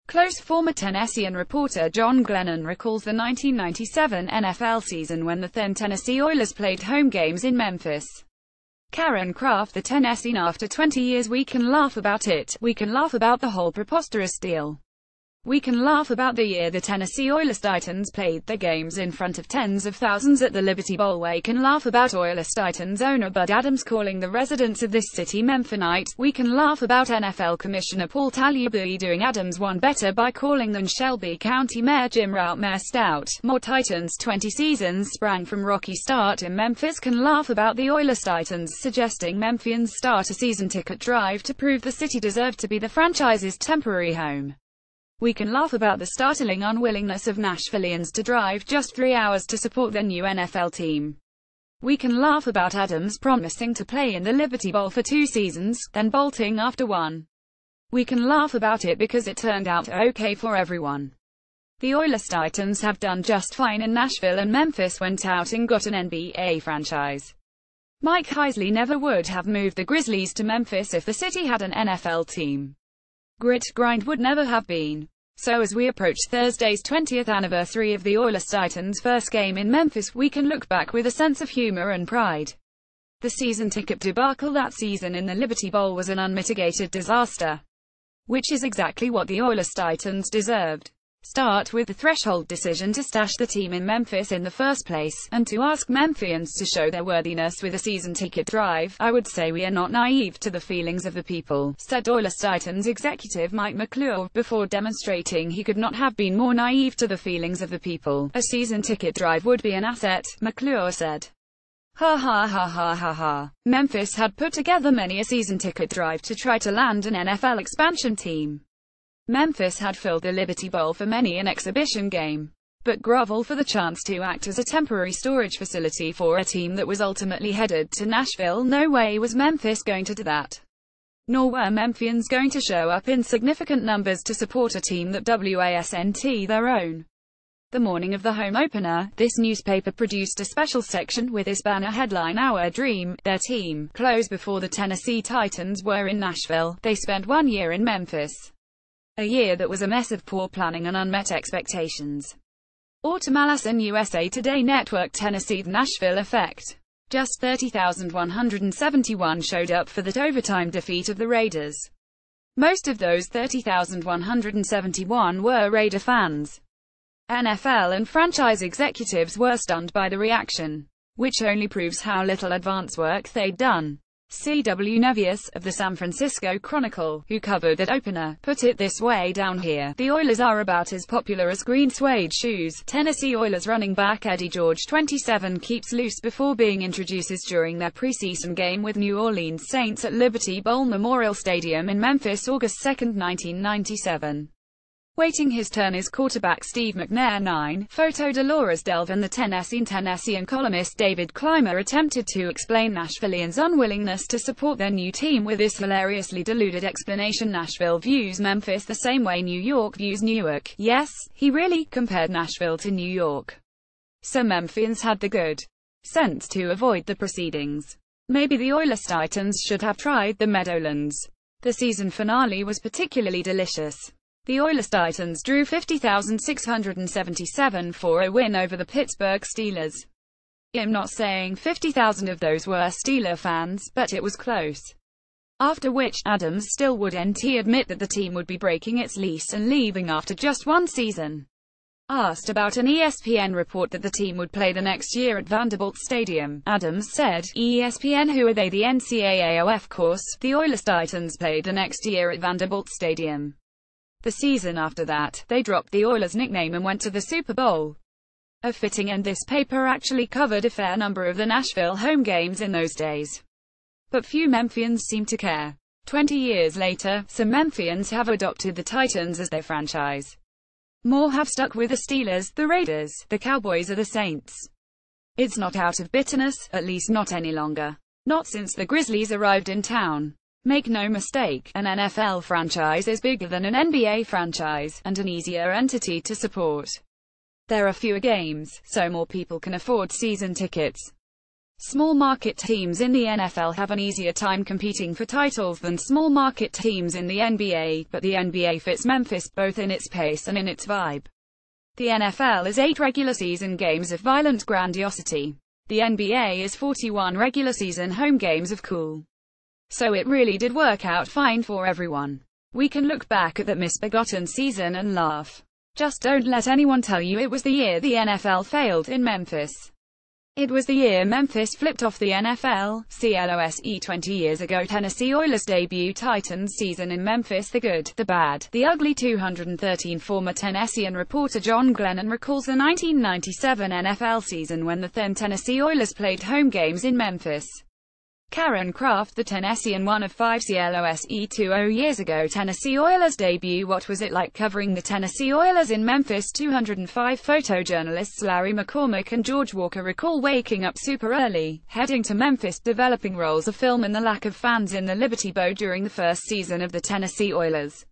Close former Tennessean reporter John Glennon recalls the 1997 NFL season when the then Tennessee Oilers played home games in Memphis. Karen Kraft, the Tennessean: after 20 years we can laugh about it. We can laugh about the whole preposterous deal. We can laugh about the year the Tennessee Oilers Titans played their games in front of tens of thousands at the Liberty Bowl. We can laugh about Oilers Titans owner Bud Adams calling the residents of this city Memphinites. We can laugh about NFL Commissioner Paul Tagliabue doing Adams one better by calling them Shelby County Mayor Jim Routmare Stout. More Titans 20 seasons sprang from rocky start in Memphis. Can laugh about the Oilers Titans suggesting Memphians start a season ticket drive to prove the city deserved to be the franchise's temporary home. We can laugh about the startling unwillingness of Nashvillians to drive just 3 hours to support their new NFL team. We can laugh about Adams promising to play in the Liberty Bowl for 2 seasons, then bolting after 1. We can laugh about it because it turned out okay for everyone. The Oilers Titans have done just fine in Nashville, and Memphis went out and got an NBA franchise. Mike Heisley never would have moved the Grizzlies to Memphis if the city had an NFL team. Grit, grind would never have been. So as we approach Thursday's 20th anniversary of the Oilers Titans' first game in Memphis, we can look back with a sense of humor and pride. The season ticket debacle that season in the Liberty Bowl was an unmitigated disaster. Which is exactly what the Oilers Titans deserved. Start with the threshold decision to stash the team in Memphis in the first place, and to ask Memphians to show their worthiness with a season ticket drive. I would say we are not naive to the feelings of the people, said Oilers Titans executive Mike McClure, before demonstrating he could not have been more naive to the feelings of the people. A season ticket drive would be an asset, McClure said. Ha ha ha ha ha ha. Memphis had put together many a season ticket drive to try to land an NFL expansion team. Memphis had filled the Liberty Bowl for many an exhibition game, but grovel for the chance to act as a temporary storage facility for a team that was ultimately headed to Nashville. No way was Memphis going to do that. Nor were Memphians going to show up in significant numbers to support a team that wasn't their own. The morning of the home opener, this newspaper produced a special section with this banner headline: Our Dream, Their Team. Close before the Tennessee Titans were in Nashville, they spent 1 year in Memphis. A year that was a mess of poor planning and unmet expectations. Autumn Allison USA Today Network Tennessee The Nashville Effect. Just 30,171 showed up for that overtime defeat of the Raiders. Most of those 30,171 were Raider fans. NFL and franchise executives were stunned by the reaction, which only proves how little advance work they'd done. C.W. Nevius, of the San Francisco Chronicle, who covered that opener, put it this way: down here, the Oilers are about as popular as green suede shoes. Tennessee Oilers running back Eddie George, 27, keeps loose before being introduces during their preseason game with New Orleans Saints at Liberty Bowl Memorial Stadium in Memphis, August 2, 1997. Waiting his turn is quarterback Steve McNair. 9. Photo Dolores Delve and the Tennessean columnist David Clymer attempted to explain Nashvillians' unwillingness to support their new team with this hilariously deluded explanation: Nashville views Memphis the same way New York views Newark. Yes, he really compared Nashville to New York. So Memphians had the good sense to avoid the proceedings. Maybe the Oilers Titans should have tried the Meadowlands. The season finale was particularly delicious. The Oilers Titans drew 50,677 for a win over the Pittsburgh Steelers. I'm not saying 50,000 of those were Steeler fans, but it was close. After which, Adams still wouldn't admit that the team would be breaking its lease and leaving after just 1 season. Asked about an ESPN report that the team would play the next year at Vanderbilt Stadium, Adams said, ESPN, who are they? The NCAA? Oh, of course, the Oilers Titans played the next year at Vanderbilt Stadium. The season after that, they dropped the Oilers nickname and went to the Super Bowl. A fitting end. This paper actually covered a fair number of the Nashville home games in those days. But few Memphians seem to care. 20 years later, some Memphians have adopted the Titans as their franchise. More have stuck with the Steelers, the Raiders, the Cowboys or the Saints. It's not out of bitterness, at least not any longer. Not since the Grizzlies arrived in town. Make no mistake, an NFL franchise is bigger than an NBA franchise, and an easier entity to support. There are fewer games, so more people can afford season tickets. Small market teams in the NFL have an easier time competing for titles than small market teams in the NBA, but the NBA fits Memphis, both in its pace and in its vibe. The NFL is 8 regular season games of violent grandiosity. The NBA is 41 regular season home games of cool. So it really did work out fine for everyone. We can look back at that misbegotten season and laugh. Just don't let anyone tell you it was the year the NFL failed in Memphis. It was the year Memphis flipped off the NFL. CLOSE 20 years ago Tennessee Oilers debut Titans season in Memphis. The good, the bad, the ugly. 213 Former Tennessean reporter John Glennon recalls the 1997 NFL season when the then Tennessee Oilers played home games in Memphis. Karen Kraft, the Tennessean, one of 5 CLOSE 20 years ago Tennessee Oilers debut. What was it like covering the Tennessee Oilers in Memphis? 205 Photojournalists Larry McCormick and George Walker recall waking up super early, heading to Memphis, developing rolls of film and the lack of fans in the Liberty Bowl during the first season of the Tennessee Oilers.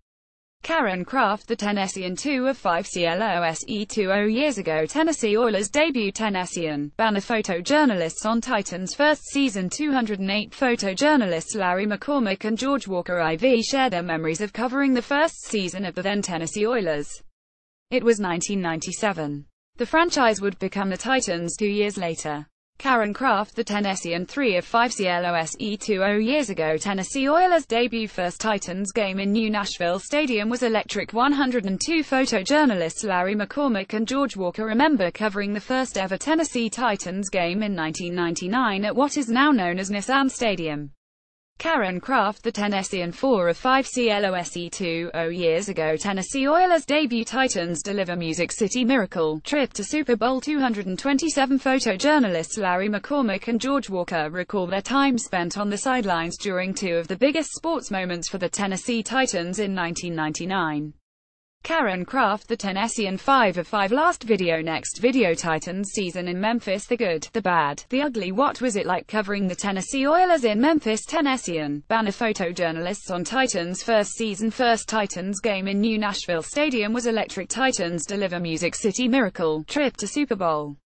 Karen Kraft, the Tennessean, 2 of 5 CLOSE 20 years ago Tennessee Oilers debut. Tennessean, banner photojournalists on Titans' first season. 208 Photojournalists Larry McCormick and George Walker IV share their memories of covering the first season of the then Tennessee Oilers. It was 1997. The franchise would become the Titans 2 years later. Karen Kraft, the Tennessean, 3 of 5 CLOSE 20 years ago Tennessee Oilers debut. First Titans game in New Nashville Stadium was electric. 102 Photojournalists Larry McCormick and George Walker remember covering the first ever Tennessee Titans game in 1999 at what is now known as Nissan Stadium. Karen Kraft, the Tennessean, 4 of 5 CLOSE 20 years ago Tennessee Oilers debut. Titans deliver Music City Miracle, trip to Super Bowl. 227 Photojournalists Larry McCormick and George Walker recall their time spent on the sidelines during 2 of the biggest sports moments for the Tennessee Titans in 1999. Karen Kraft, the Tennessean, 5 of 5 last video. Next video, Titans season in Memphis. The good, the bad, the ugly. What was it like covering the Tennessee Oilers in Memphis? Tennessean, banner photojournalists on Titans' first season. First Titans game in New Nashville Stadium was electric. Titans deliver Music City Miracle, trip to Super Bowl.